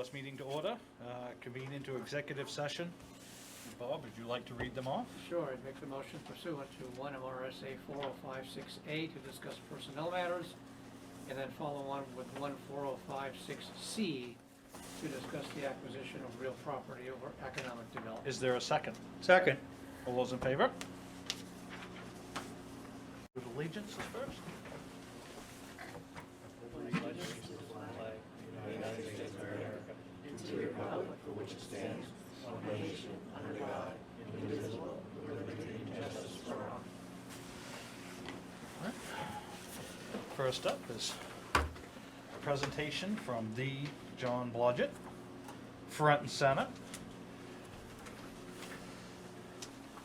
this meeting to order, convene into executive session. Bob, would you like to read them off? Sure, I'd make the motion pursuant to 1 MRSA 4056A to discuss personnel matters, and then follow on with 14056C to discuss the acquisition of real property over economic development. Is there a second? Second. All those in favor? With allegiance is first. First up is a presentation from the John Blodgett, front and center.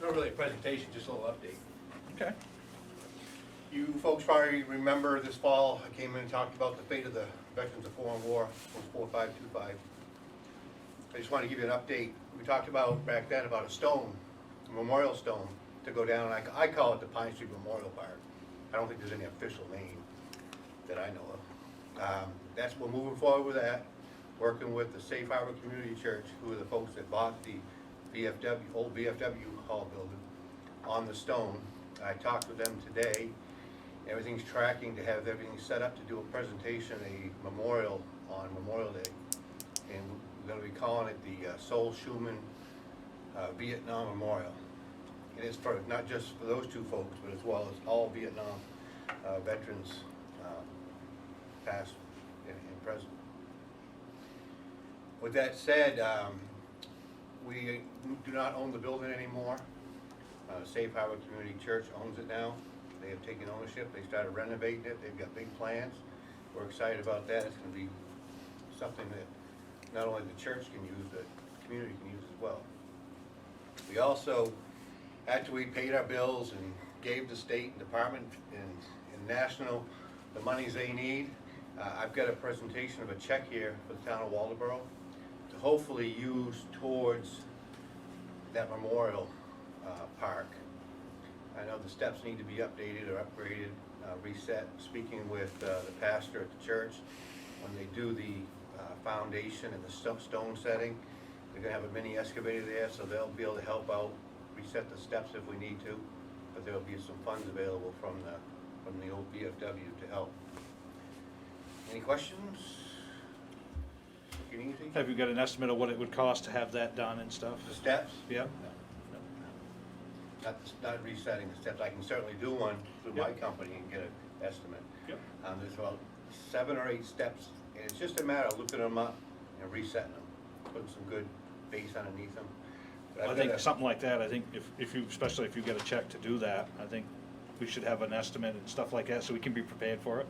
Not really a presentation, just a little update. Okay. You folks probably remember this fall, I came in and talked about the fate of the veterans of foreign war, 4525. I just want to give you an update. We talked about back then about a stone, a memorial stone, to go down. I call it the Pine Street Memorial Park. I don't think there's any official name that I know of. We're moving forward with that, working with the Safe Harbor Community Church, who are the folks that bought the old VFW hall building on the stone. I talked with them today. Everything's tracking to have everything set up to do a presentation, a memorial on Memorial Day. And we're going to be calling it the Sol Schumann Vietnam Memorial. It is for not just for those two folks, but as well as all Vietnam veterans, past and present. With that said, we do not own the building anymore. Safe Harbor Community Church owns it now. They have taken ownership. They started renovating it. They've got big plans. We're excited about that. It's going to be something that not only the church can use, but the community can use as well. We also, after we paid our bills and gave the state and department and national the monies they need, I've got a presentation of a check here for the town of Waldoboro to hopefully use towards that memorial park. I know the steps need to be updated or upgraded, reset. Speaking with the pastor at the church, when they do the foundation and the stone setting, they're going to have a mini excavator there, so they'll be able to help out, reset the steps if we need to, but there'll be some funds available from the old VFW to help. Any questions? Anything? Have you got an estimate of what it would cost to have that done and stuff? The steps? Yep. Not resetting the steps. I can certainly do one through my Yep. company and get an estimate. Yep. There's about 7 or 8 steps, and it's just a matter of looking them up and resetting them, putting some good base underneath them. But I think something like that, I think if you, especially if you get a check to do that, I think we should have an estimate and stuff like that so we can be prepared for it.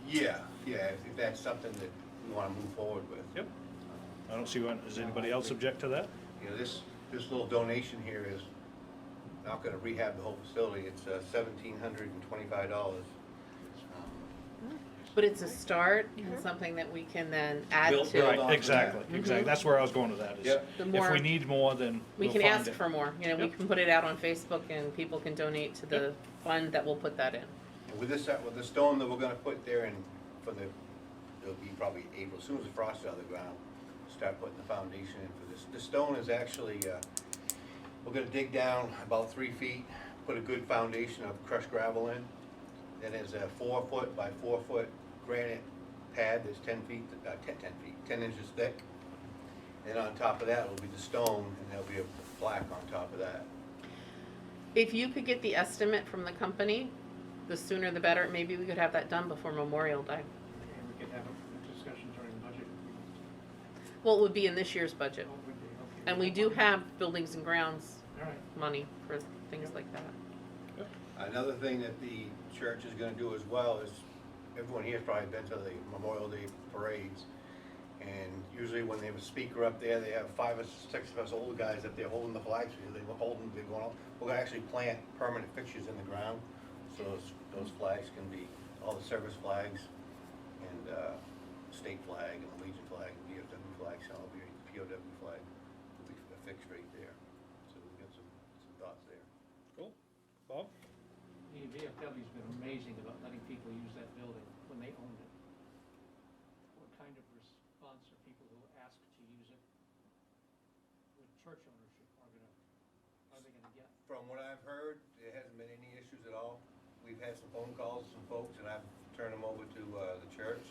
Yeah, if that's something that we want to move forward with. Yep. I don't see one, does anybody else object to that? You know, this little donation here is not going to rehab the whole facility. It's $1,725. But it's a start and something that we can then add Build to. on Right, to exactly, that. exactly. That's where I was going with that, is Yep. The if more- we need more, then We we'll can find ask it. for more, we Yep. can put it out on Facebook and people can donate to the fund that will put that in. With the stone that we're going to put there, and it'll be probably April, as soon as the frost is out of the ground, start putting the foundation in for this. The stone is actually, we're going to dig down about 3 feet, put a good foundation of crushed gravel in. Then there's a 4 foot by 4 foot granite pad that's 10 inches thick. And on top of that will be the stone, and there'll be a plaque on top of that. If you could get the estimate from the company, the sooner the better, maybe we could have that done before Memorial Day. And we could have a discussion during the budget. Well, it would be in this year's budget. Oh, would be, okay. And we do have buildings and grounds All right. money for things like that. Another thing that the church is going to do as well is, everyone here has probably been to the Memorial Day parades, and usually when they have a speaker up there, they have 5 or 6 of us older guys up there holding the flags. They're going on. We're going to actually plant permanent fixtures in the ground, so those flags can be all the service flags and state flag and the Legion flag, and VFW flag, so it'll be POW flag will be fixed right there. So we'll get some thoughts there. Cool. Bob? The VFW's been amazing about letting people use that building when they owned it. What kind of response are people who ask church ownership are they gonna get? From what I've heard, there hasn't been any issues at all. We've had some phone calls from folks, and I've turned them over to the church.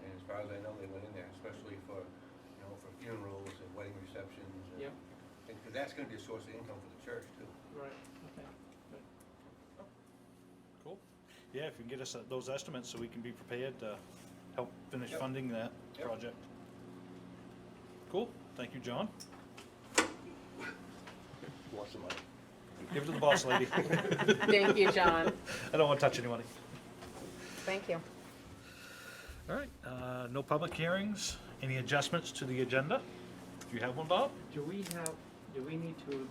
And as far as I know, they went in there, especially for, for funerals and wedding receptions. Yep. Because that's gonna be a source of income for the church too. Right, okay, good. Cool. Yeah, if you can get us those estimates so we can be prepared to help finish Yep. funding that Yep. project. Cool, thank you, John. Want some money? Give it to the boss lady. Thank you, John. I don't want to touch any money. Thank you. All right, no public hearings, any adjustments to the agenda? Do you have one, Bob? Do we need to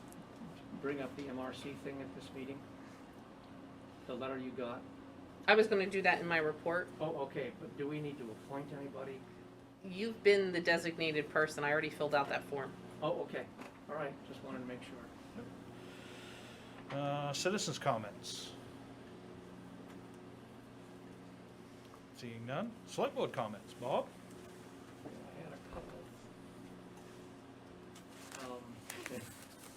bring up the MRC thing at this meeting? The letter you got? I was gonna do that in my report. Oh, okay, but do we need to appoint anybody? You've been the designated person. I already filled out that form. Oh, okay, all right, just wanted to make sure. Citizens' comments. Seeing none. Select board comments. Bob? I had a couple.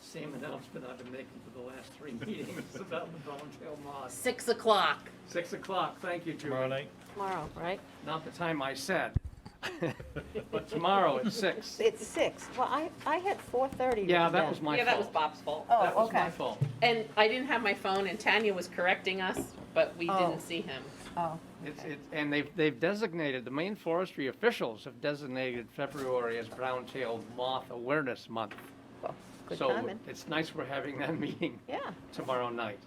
Same announcement I've been making for the last 3 meetings about the Browntail Moss. 6 o'clock 6 o'clock, thank you, Tomorrow Julie. night? Tomorrow, right? Not the time I said. But tomorrow at 6. It's 6. Well, I had 4:30. Yeah, written that down. was my fault. Yeah, that was Bob's fault. Oh, That was okay. my fault. And I didn't have my phone, and Tanya was correcting us, but we Oh. didn't see him. Oh, And they've designated, the Maine Forestry officials have designated February as Brown-tailed Moth Awareness Month. well, good So timing. it's nice we're having that meeting Yeah. tomorrow night.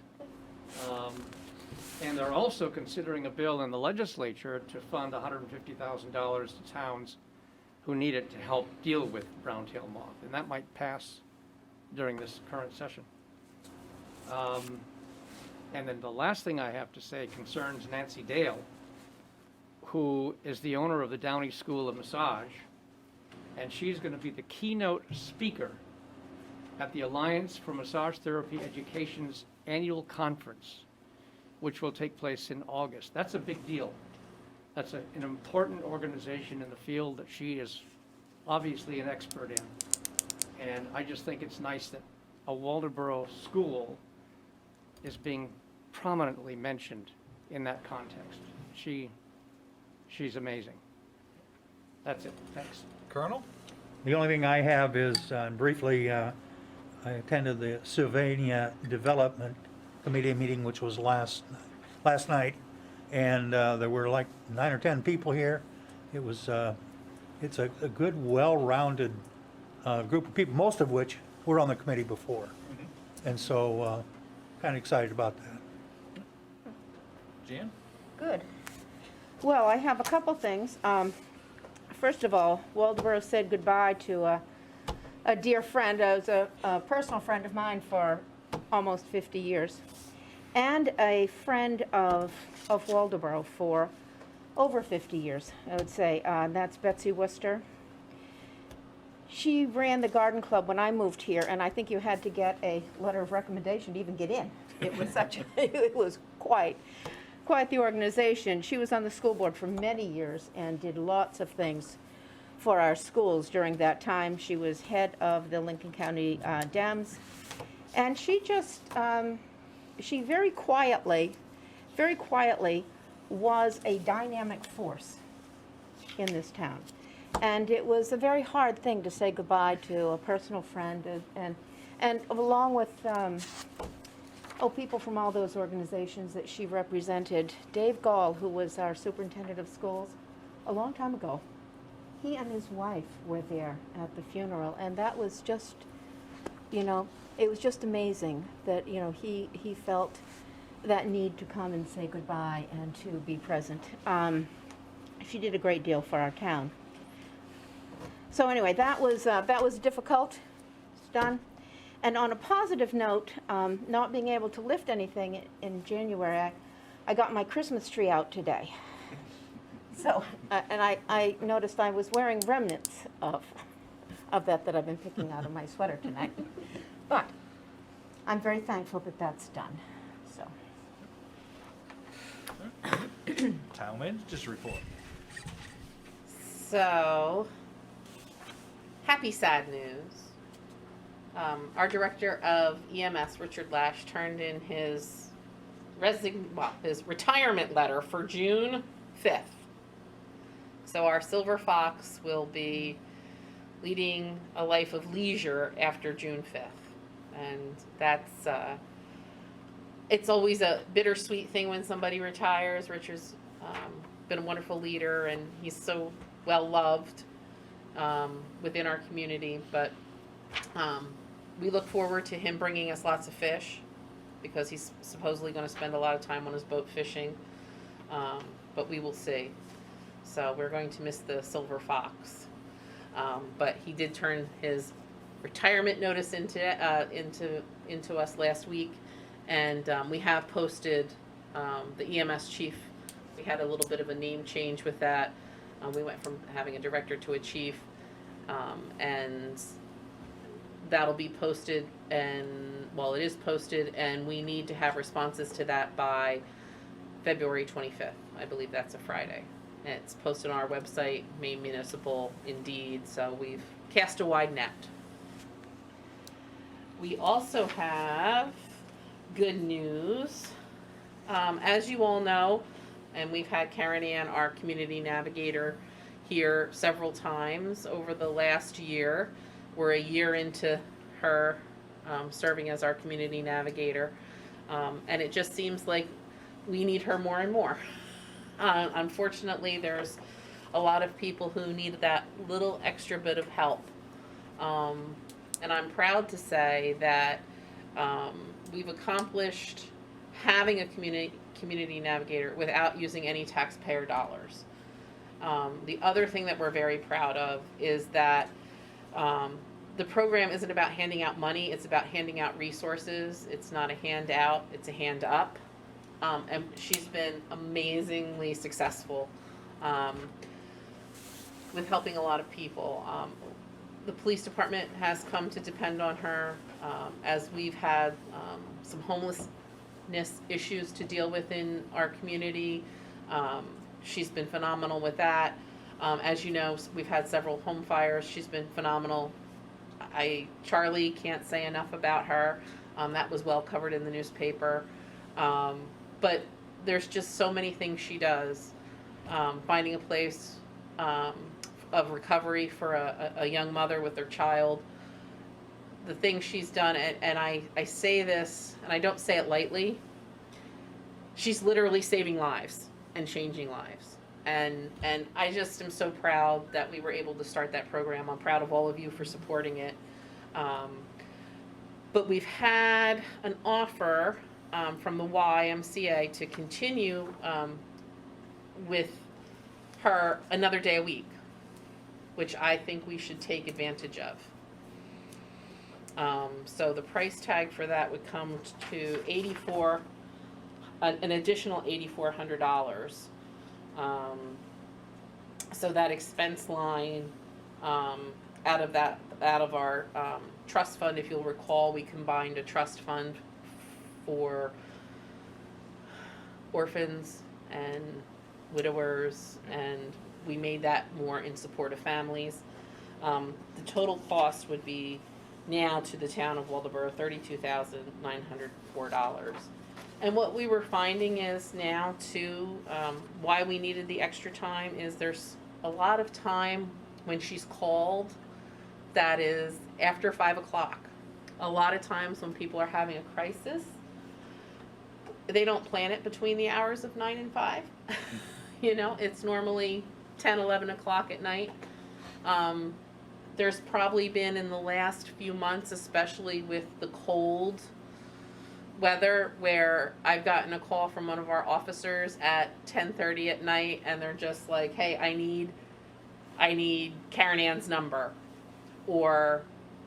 And they're also considering a bill in the legislature to fund $150,000 to towns who need it to help deal with brown-tailed moth, and that might pass during this current session. And then the last thing I have to say concerns Nancy Dale, who is the owner of the Downey School of Massage, and she's going to be the keynote speaker at the Alliance for Massage Therapy Education's annual conference, which will take place in August. That's a big deal. That's an important organization in the field that she is obviously an expert in. And I just think it's nice that a Waldoboro school is being prominently mentioned in that context. She's amazing. That's it, thanks. Colonel? The only thing I have is, briefly, I attended the Sylvania Development Committee meeting, which was last night, and there were like 9 or 10 people here. It was, it's a good, well-rounded group of people, most of which were on the committee before. And so, kind of excited about that. Jan? Good. Well, I have a couple things. First of all, Waldoboro said goodbye to a dear friend. Was a personal friend of mine for almost 50 years, and a friend of Waldoboro for over 50 years, I would say. That's Betsy Worcester. She ran the garden club when I moved here, and I think you had to get a letter of recommendation to even get in. It was it was quite the organization. She was on the school board for many years and did lots of things for our schools during that time. She was head of the Lincoln County Dems, and she just, she very quietly was a dynamic force in this town. And it was a very hard thing to say goodbye to a personal friend, and along with people from all those organizations that she represented. Dave Gall, who was our superintendent of schools a long time ago, he and his wife were there at the funeral, and that was just, it was just amazing that, he felt that need to come and say goodbye and to be present. She did a great deal for our town. So anyway, that was difficult. It's done. And on a positive note, not being able to lift anything in January, I got my Christmas tree out today. So, and I noticed I was wearing remnants of that I've been picking out of my sweater tonight. But I'm very thankful that that's done. So. Town manager's report. So, happy sad news. Our director of EMS, Richard Lash, turned in his his retirement letter for June 5th. So our Silver Fox will be leading a life of leisure after June 5th. And that's, it's always a bittersweet thing when somebody retires. Richard's been a wonderful leader, and he's so well loved within our community. But we look forward to him bringing us lots of fish, because he's supposedly going to spend a lot of time on his boat fishing. But we will see. So we're going to miss the Silver Fox. But he did turn his retirement notice into us last week, and we have posted the EMS chief. We had a little bit of a name change with that. We went from having a director to a chief, and that'll be posted, and well, it is posted, and we need to have responses to that by February 25th. I believe that's a Friday. And it's posted on our website, Maine Municipal Indeed, so we've cast a wide net. We also have good news. As you all know, and we've had Karen Ann, our community navigator, here several times over the last year. We're a year into her serving as our community navigator, and it just seems like we need her more and more. Unfortunately, there's a lot of people who need that little extra bit of help. And I'm proud to say that we've accomplished having a community navigator without using any taxpayer dollars. The other thing that we're very proud of is that the program isn't about handing out money, it's about handing out resources. It's not a handout, it's a hand up. And she's been amazingly successful with helping a lot of people. The police department has come to depend on her as we've had some homelessness issues to deal with in our community. She's been phenomenal with that. As you know, we've had several home fires. She's been phenomenal. Charlie can't say enough about her. That was well covered in the newspaper. But there's just so many things she does. Finding a place of recovery for a young mother with their child. The things she's done, and I say this, and I don't say it lightly, she's literally saving lives and changing lives. And I just am so proud that we were able to start that program. I'm proud of all of you for supporting it. But we've had an offer from the YMCA to continue with her another day a week, which I think we should take advantage of. So the price tag for that would come to an additional $8,400. So that expense line out of our trust fund, if you'll recall, we combined a trust fund for orphans and widowers, and we made that more in support of families. The total cost would be now to the town of Waldoboro $32,904. And what we were finding is now too, why we needed the extra time is there's a lot of time when she's called that is after 5 o'clock. A lot of times when people are having a crisis, they don't plan it between the hours of 9 and 5. You know, it's normally 10, 11 o'clock at night. There's probably been in the last few months, especially with the cold weather, where I've gotten a call from one of our officers at 10:30 at night, and they're just like, "Hey, I need Karen Ann's number," or,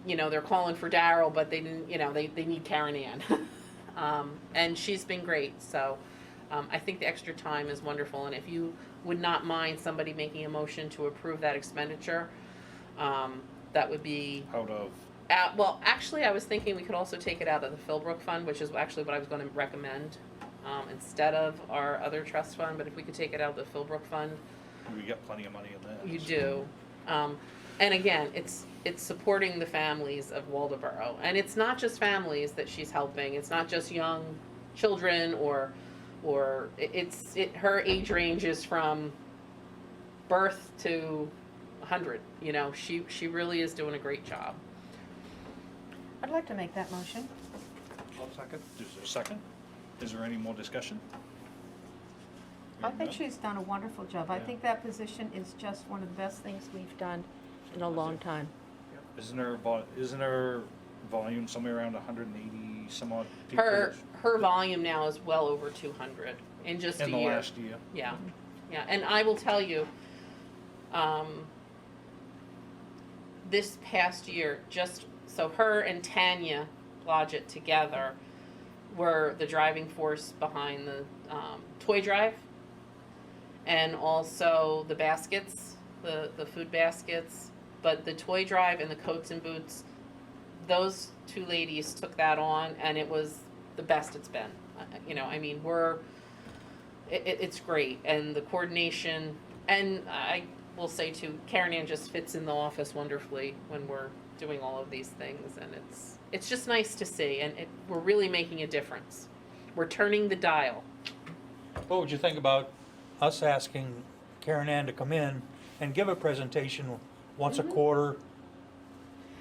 you know, they're calling for Daryl, but they didn't, you know, they need Karen Ann. And she's been great, so I think the extra time is wonderful, and if you would not mind somebody making a motion to approve that expenditure, that would be Out of, well, actually, I was thinking we could also take it out of the Philbrook Fund, which is actually what I was going to recommend, instead of our other trust fund. But if we could take it out of the Philbrook Fund, we got plenty of money in that. you do. And again, it's supporting the families of Waldoboro. And it's not just families that she's helping. It's not just young children or her age range is from birth to 100. You know, she really is doing a great job. I'd like to make that motion. One second. Is there a second? Is there any more discussion? I think she's done a wonderful job. I Yeah. think that position is just one of the best things we've done in a long time. Isn't her volume somewhere around 180 some odd people? Her volume now is well over 200 in just In a the year. last year. Yeah, yeah, and I will tell you, this past year, so her and Tanya Blodgett together were the driving force behind the toy drive, and also the baskets, the food baskets. But the toy drive and the coats and boots, those two ladies took that on, and it was the best it's been. You know, I mean, it's great, and the coordination, and I will say too, Karen Ann just fits in the office wonderfully when we're doing all of these things, and it's just nice to see, and we're really making a difference. We're turning the dial. What would you think about us asking Karen Ann to come in and give a presentation once a quarter,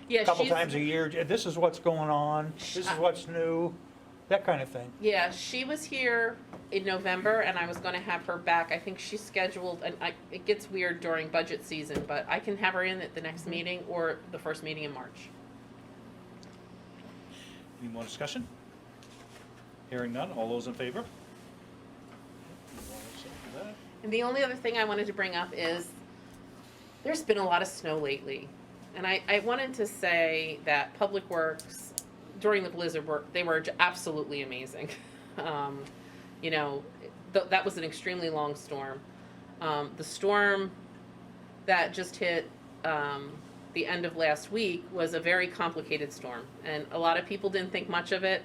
Yeah, a couple she's- times a year? This is what's going on, this is what's new, that kind of thing. Yeah, she was here in November, and I was going to have her back. I think she's scheduled, and it gets weird during budget season, but I can have her in at the next meeting or the first meeting in March. Any more discussion? Hearing none, all those in favor? And the only other thing I wanted to bring up is there's been a lot of snow lately. And I wanted to say that Public Works, during the blizzard, they were absolutely amazing. You know, that was an extremely long storm. The storm that just hit the end of last week was a very complicated storm. And a lot of people didn't think much of it,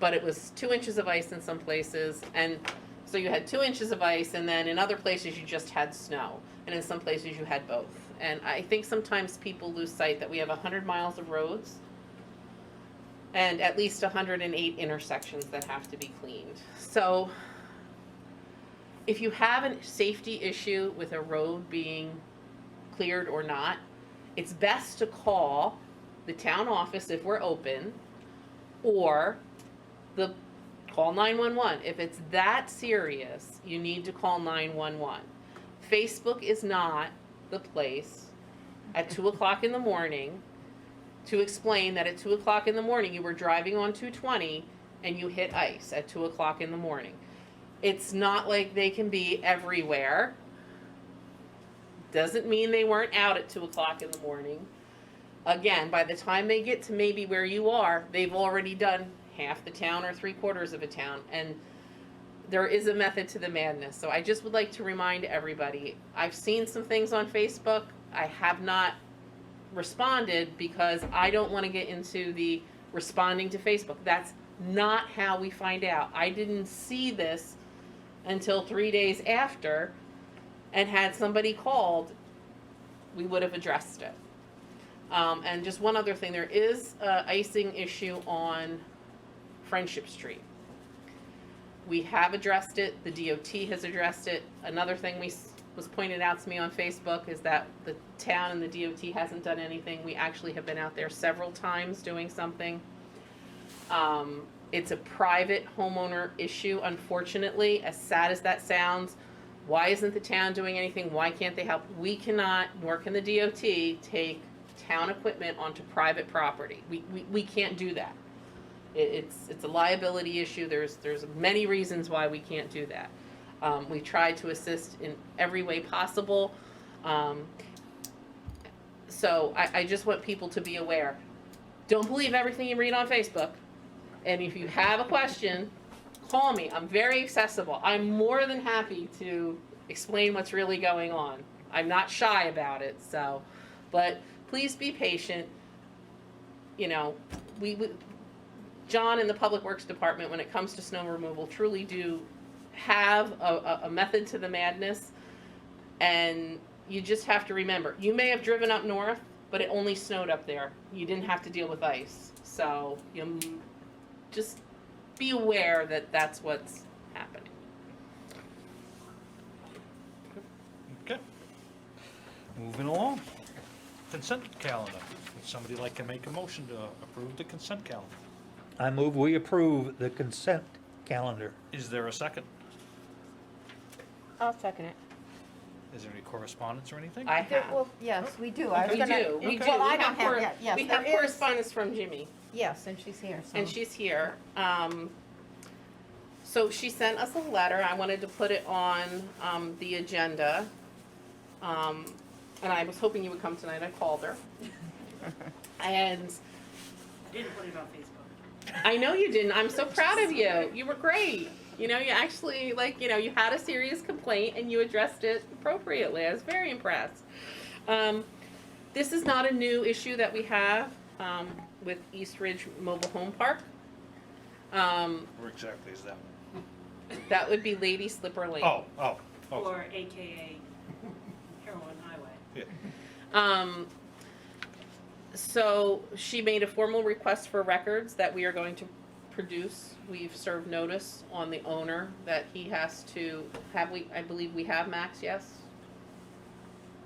but it was 2 inches of ice in some places. And so you had 2 inches of ice, and then in other places you just had snow. And in some places you had both. And I think sometimes people lose sight that we have 100 miles of roads and at least 108 intersections that have to be cleaned. So if you have a safety issue with a road being cleared or not, it's best to call the town office if we're open, or call 911. If it's that serious, you need to call 911. Facebook is not the place at 2 o'clock in the morning to explain that at 2 o'clock in the morning you were driving on 220 and you hit ice at 2 o'clock in the morning. It's not like they can be everywhere. Doesn't mean they weren't out at 2 o'clock in the morning. Again, by the time they get to maybe where you are, they've already done half the town or 3/4 of a town. And there is a method to the madness. So I just would like to remind everybody, I've seen some things on Facebook. I have not responded because I don't want to get into the responding to Facebook. That's not how we find out. I didn't see this until 3 days after, and had somebody called, we would have addressed it. And just one other thing, there is an icing issue on Friendship Street. We have addressed it, the DOT has addressed it. Another thing was pointed out to me on Facebook is that the town and the DOT hasn't done anything. We actually have been out there several times doing something. It's a private homeowner issue, unfortunately, as sad as that sounds. Why isn't the town doing anything? Why can't they help? We cannot, nor can the DOT, take town equipment onto private property. We can't do that. It's a liability issue. There's many reasons why we can't do that. We try to assist in every way possible. So I just want people to be aware. Don't believe everything you read on Facebook. And if you have a question, call me. I'm very accessible. I'm more than happy to explain what's really going on. I'm not shy about it. So, but please be patient. You know, John in the Public Works Department, when it comes to snow removal, truly do have a method to the madness. And you just have to remember, you may have driven up north, but it only snowed up there. You didn't have to deal with ice. So you just be aware that that's what's happening. Okay. Moving along. Consent calendar. Would somebody like to make a motion to approve the consent calendar? I move we approve the consent calendar. Is there a second? I'll second it. Is there any correspondence or anything? I have. Well, yes, we do. I was We gonna- do. We do. Well, I We don't have have that, yes. We there have is. correspondence from Jimmy. Yes, and she's here, so. And she's here. So she sent us a letter. I wanted to put it on the agenda. And I was hoping you would come tonight. I called her. And Didn't put it on Facebook. I know you didn't. I'm so proud of you. You were great. You know, you actually, like, you know, you had a serious complaint and you addressed it appropriately. I was very impressed. This is not a new issue that we have with East Ridge Mobile Home Park. Where exactly is that one? That would be Lady Slipper Lane. Oh. Or AKA Heroin Highway. Yeah. So she made a formal request for records that we are going to produce. We've served notice on the owner that he has to have, I believe we have, Max, yes?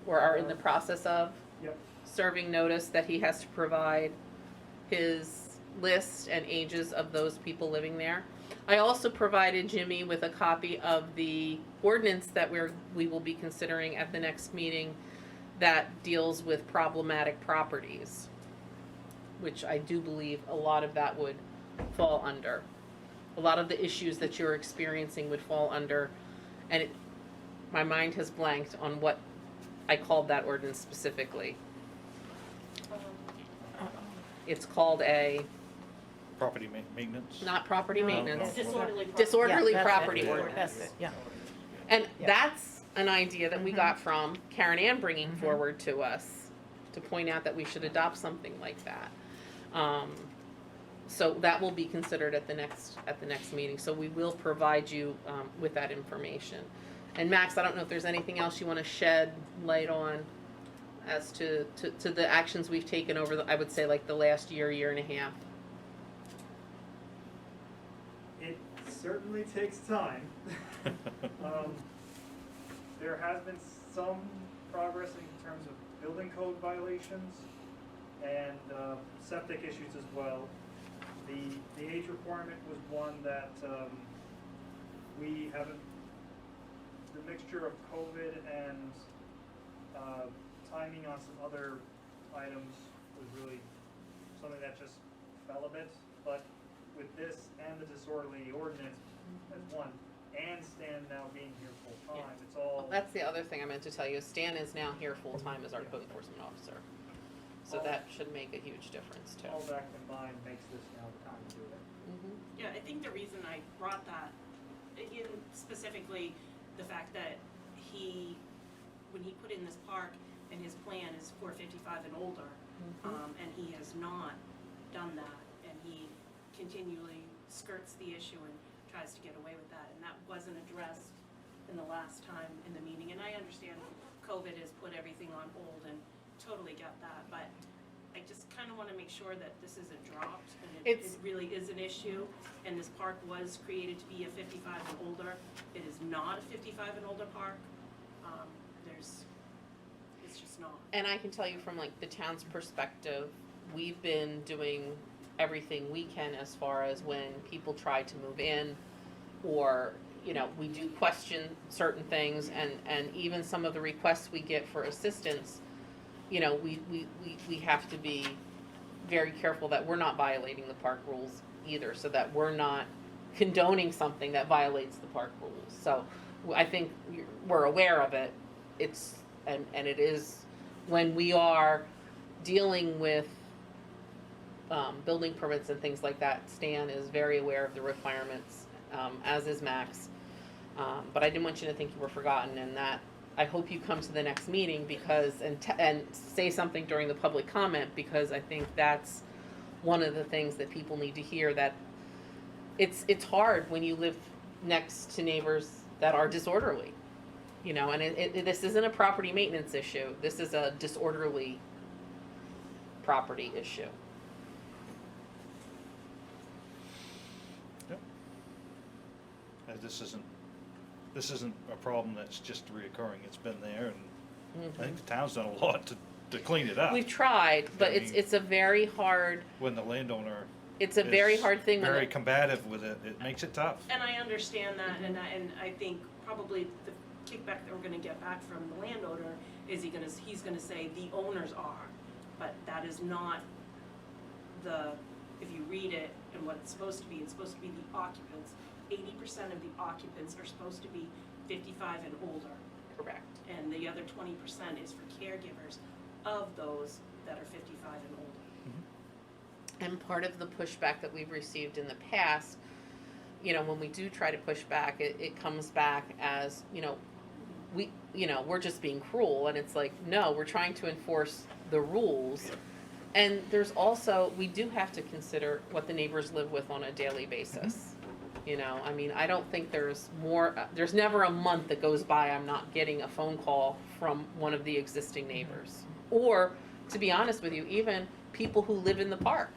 Or are in the process of? Yep. Serving notice that he has to provide his list and ages of those people living there. I also provided Jimmy with a copy of the ordinance that we will be considering at the next meeting that deals with problematic properties, which I do believe a lot of that would fall under. A lot of the issues that you're experiencing would fall under, and my mind has blanked on what I called that ordinance specifically. It's called a, Property maintenance? not property No, maintenance, Disorderly property. disorderly Yeah, that's property it. ordinance. That's it, yeah. And Yeah. that's an idea that we got from Karen Ann bringing forward to us to point out that we should adopt something like that. So that will be considered at the next meeting. So we will provide you with that information. And Max, I don't know if there's anything else you want to shed light on as to the actions we've taken over the, I would say, like the last year and a half. It certainly takes time. There has been some progress in terms of building code violations and septic issues as well. The age requirement was one that we haven't, the mixture of COVID and timing on some other items was really something that just fell a bit. But with this and the disorderly ordinance as one, and Stan now being here full time, it's all. That's the other thing I meant to tell you. Stan is now here full-time as our code enforcement officer. So that should make a huge difference too. All that combined makes this now the time to do it. Mhm. Yeah, I think the reason I brought that, in specifically the fact that when he put in this park and his plan is for 55 and older, and he has not done that, and he continually skirts the issue and tries to get away with that, and that wasn't addressed in the last time in the meeting, and I understand COVID has put everything on hold and totally get that, but I just kind of want to make sure that this isn't dropped and it really is an issue, and this park was created to be a 55 and older. It is not a 55 and older park. It's just not. And I can tell you from like the town's perspective, we've been doing everything we can as far as when people try to move in, or, you know, we do question certain things, and even some of the requests we get for assistance, you know, we have to be very careful that we're not violating the park rules either, so that we're not condoning something that violates the park rules. So I think we're aware of it. And it is, when we are dealing with building permits and things like that, Stan is very aware of the requirements, as is Max. But I didn't want you to think you were forgotten, and that I hope you come to the next meeting because, and say something during the public comment, because I think that's one of the things that people need to hear, that it's hard when you live next to neighbors that are disorderly. you know, and this isn't a property maintenance issue, this is a disorderly property issue. Yep. And this isn't a problem that's just reoccurring, it's been there, and I think the town's done a lot to clean it up. We've tried, but I mean- it's a very hard, When the landowner it's a very is hard thing when very the- combative with it, it makes it tough. And I understand that, and I think probably the kickback that we're gonna get back from the landowner is he's gonna say the owners are, but that is not if you read it and what it's supposed to be the occupants. 80% of the occupants are supposed to be 55 and older, correct. and the other 20% is for caregivers of those that are 55 and older. And part of the pushback that we've received in the past, you know, when we do try to push back, it comes back as, you know, we're just being cruel. And it's like, no, we're trying to enforce the rules. And there's also, we do have to consider what the neighbors live with on a daily basis. You know, I mean, I don't think there's never a month that goes by I'm not getting a phone call from one of the existing neighbors. Or, to be honest with you, even people who live in the park,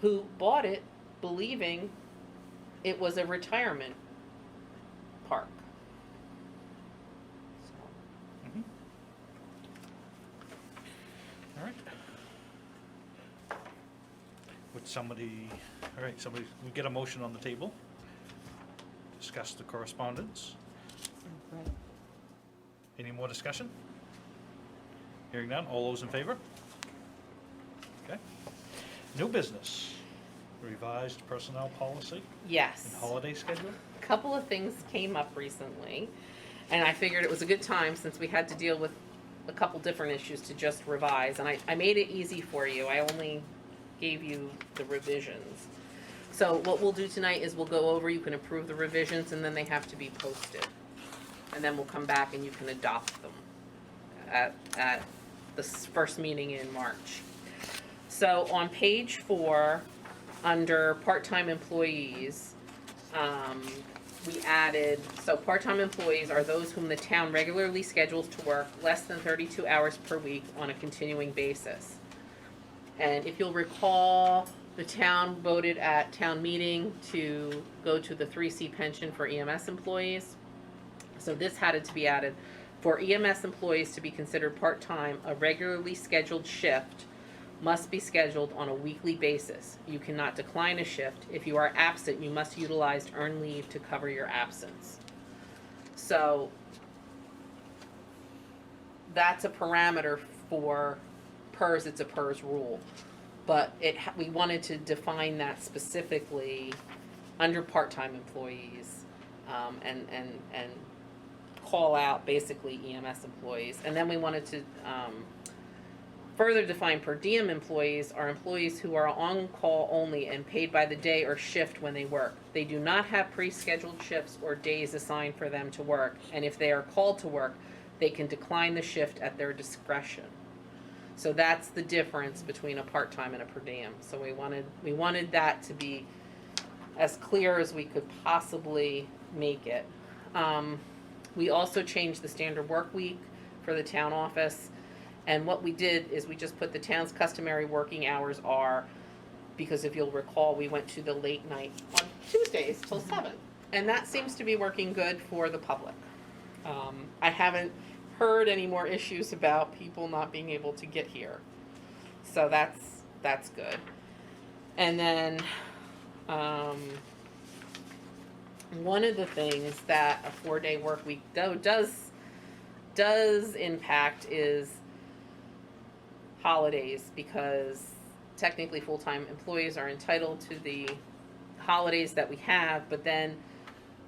who bought it believing it was a retirement park. So, All right. Would somebody, we get a motion on the table? Discuss the correspondence? Any more discussion? Hearing none, all those in favor? Okay. New business, revised personnel policy yes. and holiday schedule? A couple of things came up recently, and I figured it was a good time since we had to deal with a couple different issues to just revise, and I made it easy for you. I only gave you the revisions. So what we'll do tonight is we'll go over, you can approve the revisions, and then they have to be posted. And then we'll come back and you can adopt them at the first meeting in March. So on page 4, under part-time employees, we added, so part-time employees are those whom the town regularly schedules to work less than 32 hours per week on a continuing basis. And if you'll recall, the town voted at town meeting to go to the 3C pension for EMS employees. So this had to be added. For EMS employees to be considered part-time, a regularly scheduled shift must be scheduled on a weekly basis. You cannot decline a shift. If you are absent, you must utilize earned leave to cover your absence. So that's a parameter for PERS, it's a PERS rule. But we wanted to define that specifically under part-time employees, and call out basically EMS employees. And then we wanted to further define per diem employees are employees who are on call only and paid by the day or shift when they work. They do not have pre-scheduled shifts or days assigned for them to work, and if they are called to work, they can decline the shift at their discretion. So that's the difference between a part-time and a per diem. So we wanted that to be as clear as we could possibly make it. We also changed the standard work week for the town office. And what we did is we just put the town's customary working hours are, because if you'll recall, we went to the late night on Tuesdays till 7. And that seems to be working good for the public. I haven't heard any more issues about people not being able to get here. So that's good. And then one of the things that a 4-day work week does impact is holidays, because technically full-time employees are entitled to the holidays that we have, but then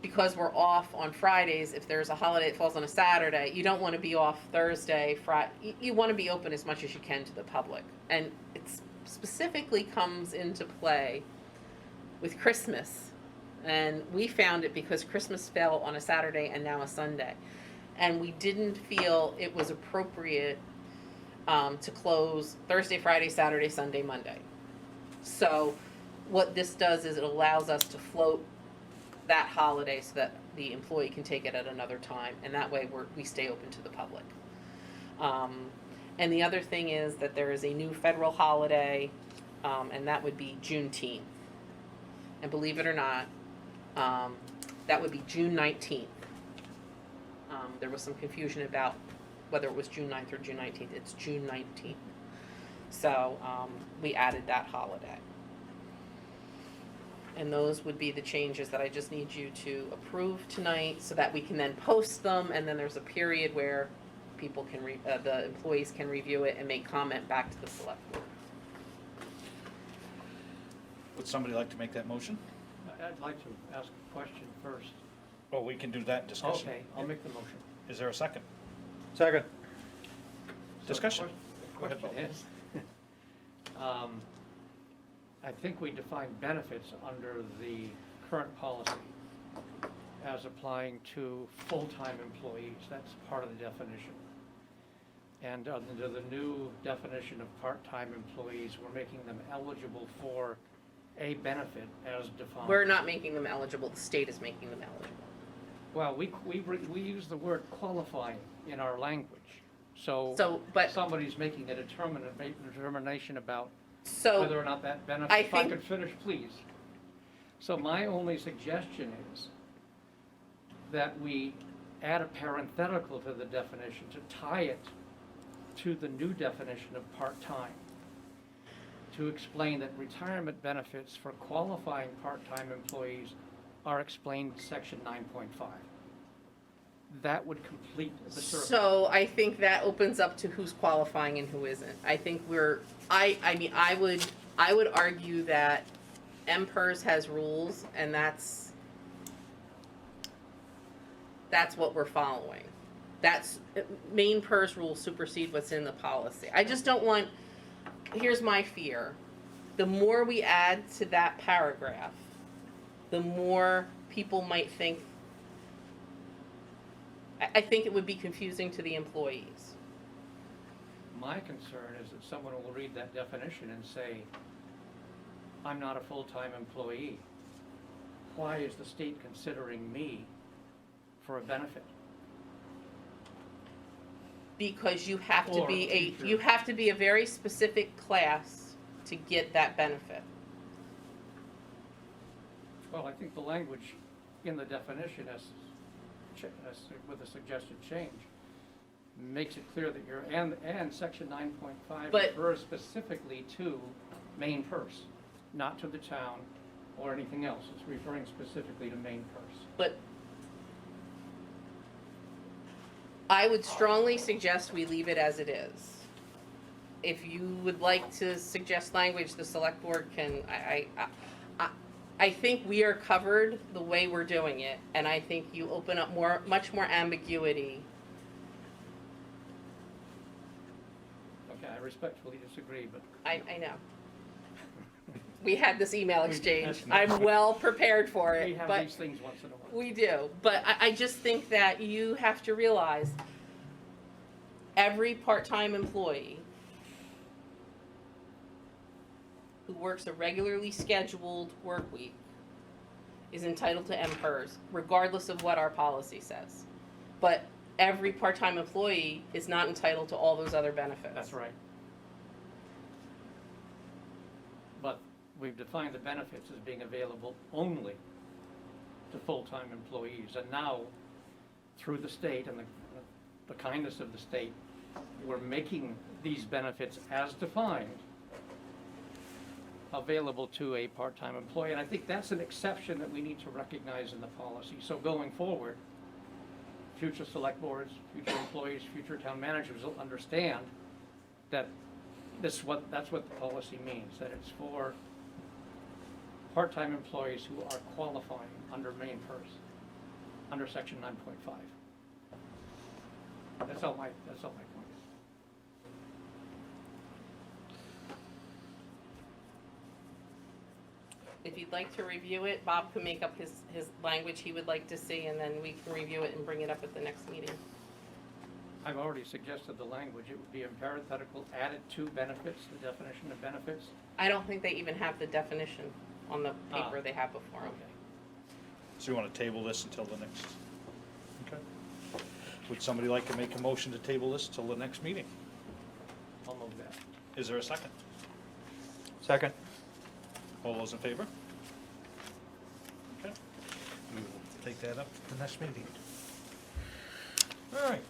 because we're off on Fridays, if there's a holiday that falls on a Saturday, you don't want to be off Thursday, Friday. You want to be open as much as you can to the public. And it specifically comes into play with Christmas. And we found it because Christmas fell on a Saturday and now a Sunday. And we didn't feel it was appropriate to close Thursday, Friday, Saturday, Sunday, Monday. So what this does is it allows us to float that holiday so that the employee can take it at another time, and that way we stay open to the public. And the other thing is that there is a new federal holiday, and that would be Juneteenth. And believe it or not, that would be June 19th. There was some confusion about whether it was June 9th or June 19th. It's June 19th. So we added that holiday. And those would be the changes that I just need you to approve tonight so that we can then post them, and then there's a period where people can, the employees can review it and make comment back to the select board. Would somebody like to make that motion? I'd like to ask a question first. Well, we can do that in discussion. Okay, I'll make the motion. Is there a second? Second. Discussion. The Go ahead, question is, I think we define benefits under the current policy as applying to full-time employees. That's part of the definition. And under the new definition of part-time employees, we're making them eligible for a benefit as defined. We're not making them eligible, the state is making them eligible. Well, we use the word qualifying in our language. So but- somebody's making a determination about So, whether or not that benefit, I if I think- could finish, please. So my only suggestion is that we add a parenthetical to the definition to tie it to the new definition of part-time, to explain that retirement benefits for qualifying part-time employees are explained in section 9.5. That would complete the circle. so I think that opens up to who's qualifying and who isn't. I think I mean, I would argue that MPERS has rules, and that's what we're following. Main PERS rules supersede what's in the policy. I just don't want, here's my fear. The more we add to that paragraph, the more people might think, I think it would be confusing to the employees. My concern is that someone will read that definition and say, I'm not a full-time employee. Why is the state considering me for a benefit? Because you have to Or be future. you have to be a very specific class to get that benefit. Well, I think the language in the definition with a suggested change makes it clear that you're, and section 9.5 But- refers specifically to main purse, not to the town or anything else. It's referring specifically to main purse. But I would strongly suggest we leave it as it is. If you would like to suggest language, the select board can, I think we are covered the way we're doing it, and I think you open up much more ambiguity. Okay, I respectfully disagree, but I know. We had this email exchange. That's- I'm well prepared for we it, have but these things once in a while. we do. But I just think that you have to realize every part-time employee who works a regularly scheduled work week is entitled to MPERS, regardless of what our policy says. But every part-time employee is not entitled to all those other benefits. That's right. But we've defined the benefits as being available only to full-time employees. And now, through the state and the kindness of the state, we're making these benefits as defined available to a part-time employee. And I think that's an exception that we need to recognize in the policy. So going forward, future select boards, future employees, future town managers will understand that that's what the policy means, that it's for part-time employees who are qualifying under main purse, under section 9.5. That's all my point is. If you'd like to review it, Bob can make up his language he would like to see, and then we can review it and bring it up at the next meeting. I've already suggested the language. It would be a parenthetical added to benefits, the definition of benefits. I don't think they even have the definition on the paper Ah. they have before them. Okay. So you want to table this until the next, okay. Would somebody like to make a motion to table this till the next meeting? I'll move that. Is there a second? Second. All those in favor? Okay. We will take that up at the next meeting. All right.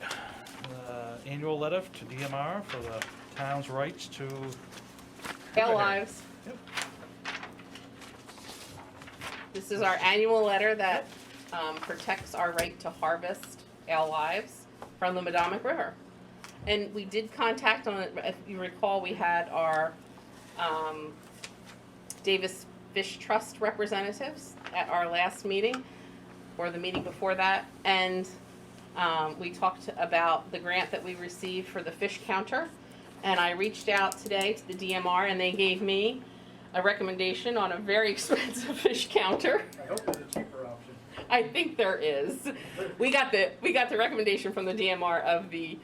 Annual letter to DMR for the town's rights to. Alewives. Yep. This is our annual letter that protects our right to harvest alewives from the Madomic River. And we did contact on it, if you recall, we had our Davis Fish Trust representatives at our last meeting, or the meeting before that, and we talked about the grant that we received for the fish counter. And I reached out today to the DMR, and they gave me a recommendation on a very expensive fish counter. I hope there's a cheaper option. I think there is. We got the recommendation from the DMR of the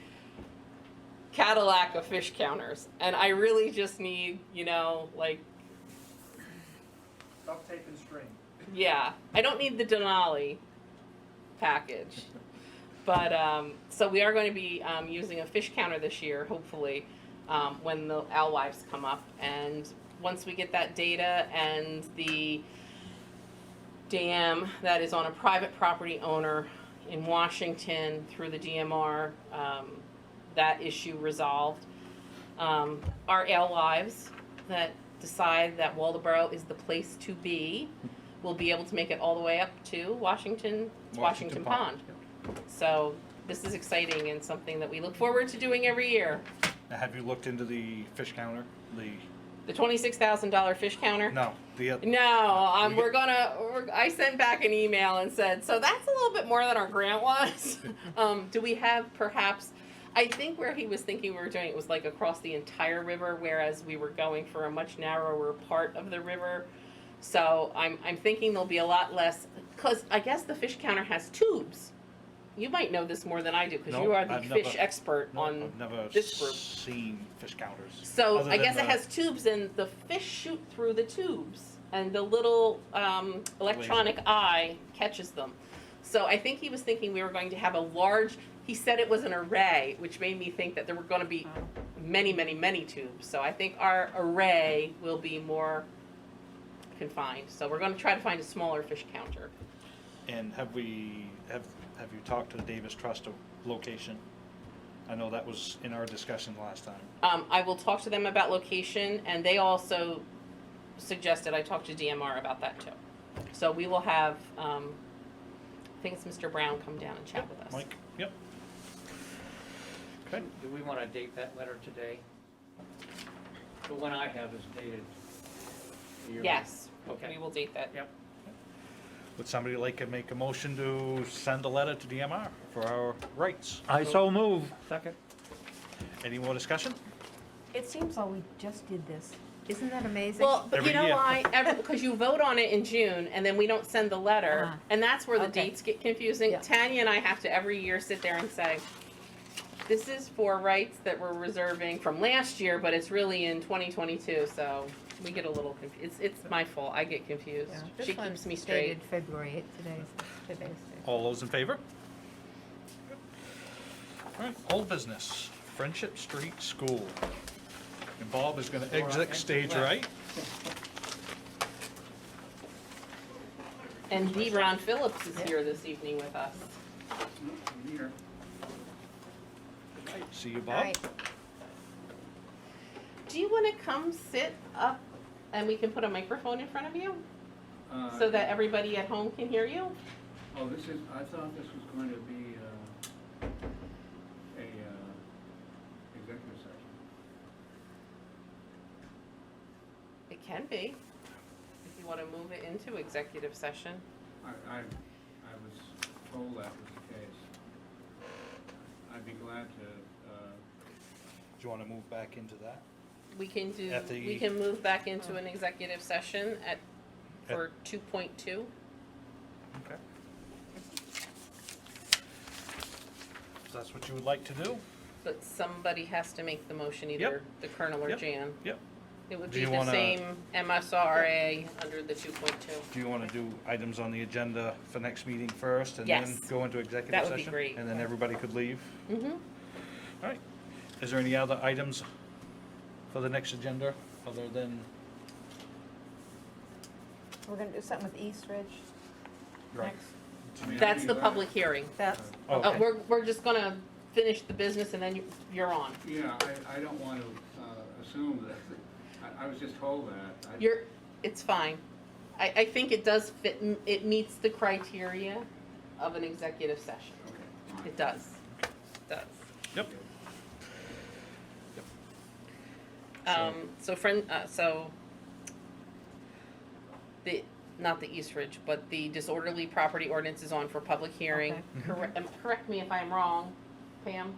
Cadillac of fish counters, and I really just need, like, Duct tape and string. yeah, I don't need the Denali package. But, so we are going to be using a fish counter this year, hopefully, when the alewives come up. And once we get that data and the dam that is on a private property owner in Washington through the DMR, that issue resolved, our alewives that decide that Waldoboro is the place to be will be able to make it all the way up to Washington Pond. So this is exciting and something that we look forward to doing every year. Now, have you looked into the fish counter? The $26,000 fish counter? No, No, We I sent back an email and said, so that's a little bit more than our grant was. Do we have perhaps, I think where he was thinking we were doing it was like across the entire river, whereas we were going for a much narrower part of the river. So I'm thinking there'll be a lot less, because I guess the fish counter has tubes. You might know this more than I do, because No, you are the I've fish never- expert no, on I've never this group. seen fish counters. So other I guess than it has tubes, and the fish shoot through the tubes, and the little electronic eye catches them. So I think he was thinking we were going to have a large. He said it was an array, which made me think that there were going to be many, many, many tubes. So I think our array will be more confined. So we're going to try to find a smaller fish counter. And have you talked to the Davis Trust location? I know that was in our discussion last time. I will talk to them about location, and they also suggested I talk to DMR about that too. So we will have, I think it's Mr. Brown, come down and chat with us. Mike, yep. Okay. Do we want to date that letter today? The one I have is dated. Yes, Okay. we will date that. Yep. Would somebody like to make a motion to send a letter to DMR for our rights? I so move. Second? Any more discussion? It seems like we just did this. Isn't that amazing? Well, but Every you know year. why? Because you vote on it in June, and then we don't send the letter, Ah. and that's where the Okay. dates get confusing. Yeah. Tanya and I have to every year sit there and say, this is for rights that we're reserving from last year, but it's really in 2022, so we get a little confused. It's my fault, I get confused. Yeah, She this one's keeps me straight. dated February 8th, today's date. All those in favor? All right, old business, Friendship Street School. And Bob is gonna exit stage right. And D. Ron Phillips is here this evening with us. Here. See you, All Bob. right. Do you want to come sit up and we can put a microphone in front of you so that everybody at home can hear you? Oh, this is, I thought this was going to be a executive session. It can be, if you want to move it into executive session. I was told that was the case. I'd be glad to, Do you wanna move back into that? We can do, At the- we can move back into an executive session for 2.2. Okay. If that's what you would like to do? But somebody has to make the motion, either the Colonel or Yep. Jan. Yep. It would Do be you the wanna- same MSRA under the 2.2. Do you want to do items on the agenda for next meeting first and then Yes. go into executive That session? would be great. And then everybody could leave? Mm-hmm. All right. Is there any other items for the next agenda other than? We're gonna do something with East Ridge next. I mean, I'd That's be the glad- public hearing. That's, Oh, okay. We're just gonna finish the business and then you're on. Yeah, I don't want to assume that, I was just told that. It's fine. I think it does fit, it meets the criteria of an executive session. Okay, fine. It does. It does. Yep. So not the East Ridge, but the disorderly property ordinance is on for public hearing. Okay. Correct me if I'm wrong, Pam?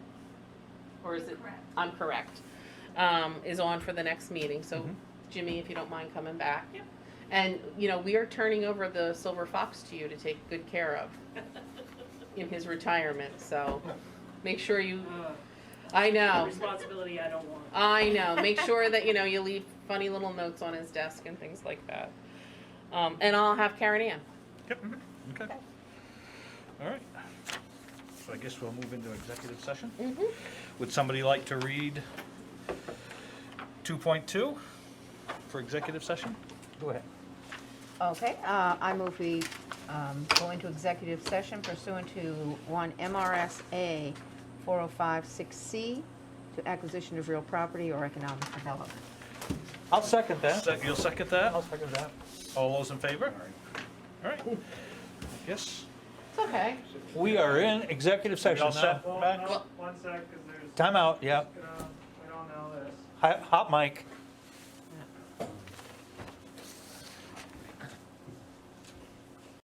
Or is it? Correct. I'm correct. Is on for the next meeting, so Mhm. Jimmy, if you don't mind coming back. Yep. And, we are turning over the Silver Fox to you to take good care of in his retirement, so make sure you, I know. Responsibility I don't want. I know. Make sure that, you leave funny little notes on his desk and things like that. And I'll have Karen Ann. Yep, okay. All right. So I guess we'll move into executive session. Mm-hmm. Would somebody like to read 2.2 for executive session? Go ahead. Okay, I move we go into executive session pursuant to 1 MRSA 4056C to acquisition of real property or economic development. I'll second that. You'll second that? I'll second that. All those in favor? All right. Yes. It's okay. We are in executive session all now. set? Well, Back? no, one sec, because there's. Time out, yeah. Just gonna, we don't know this. Hot mic.